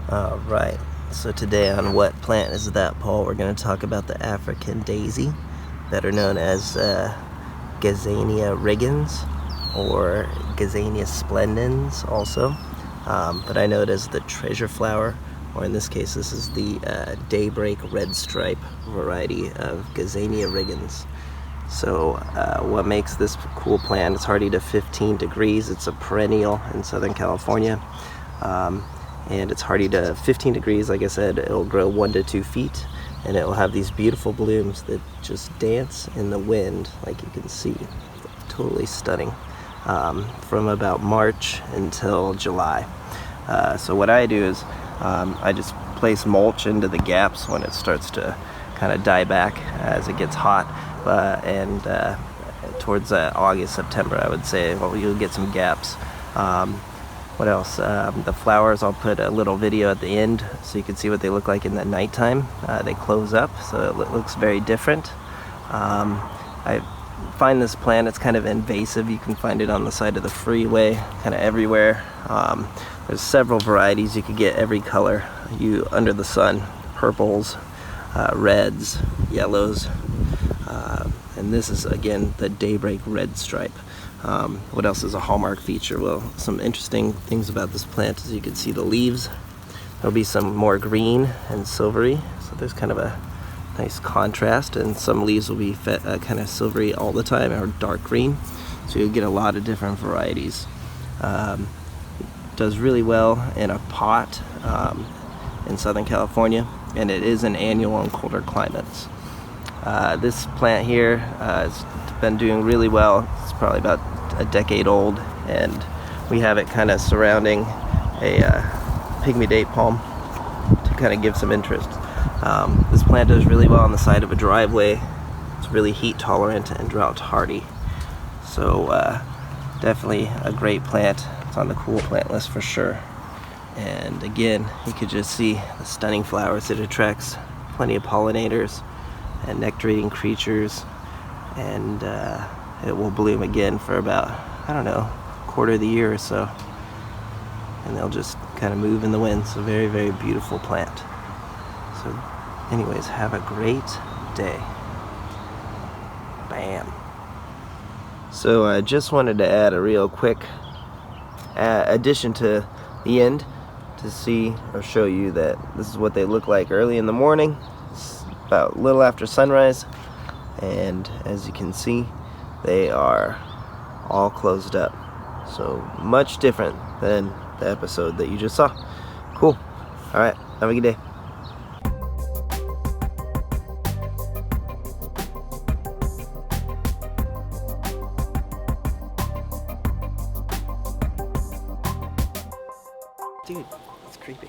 Alright, so today on What Plant Is That, Paul, we're going to talk about the African daisy, better known as Gesania rigens, or Gesania splendens also, but I know it as the treasure flower, or in this case this is the daybreak red stripe variety of Gesania rigens. So what makes this cool plant, it's hardy to 15 degrees, it's a perennial in Southern California, and it's hardy to 15 degrees. Like I said, it'll grow 1 to 2 feet, and it will have these beautiful blooms that just dance in the wind, like you can see. Totally stunning, from about March until July. So what I do is I just place mulch into the gaps when it starts to kind of die back as it gets hot, and towards August, September, I would say, well, you'll get some gaps. What else? The flowers, I'll put a little video at the end so you can see what they look like in the nighttime. They close up, so it looks very different. I find this plant, it's kind of invasive. You can find it on the side of the freeway, kind of everywhere. There's several varieties. You could get every color under the sun. Purples, reds, yellows, and this is again the daybreak red stripe. What else is a hallmark feature? Well, some interesting things about this plant is you can see the leaves. There'll be some more green and silvery, so there's kind of a nice contrast, and some leaves will be kind of silvery all the time, or dark green, so you'll get a lot of different varieties. Does really well in a pot in Southern California, and it is an annual in colder climates. This plant here has been doing really well. It's probably about a decade old, and we have it kind of surrounding a pygmy date palm to kind of give some interest. This plant does really well on the side of a driveway. It's really heat tolerant and drought hardy, so definitely a great plant. It's on the cool plant list for sure. And again, you could just see the stunning flowers. It attracts plenty of pollinators and nectar-eating creatures, and it will bloom again for about, I don't know, a quarter of the year or so, and they'll just kind of move in the wind. So very, very beautiful plant. So anyways, have a great day. Bam. So I just wanted to add a real quick addition to the end to see or show you that this is what they look like early in the morning. It's about a little after sunrise, and as you can see, they are all closed up. So much different than the episode that you just saw. Cool. Alright, have a good day. Dude, it's creepy.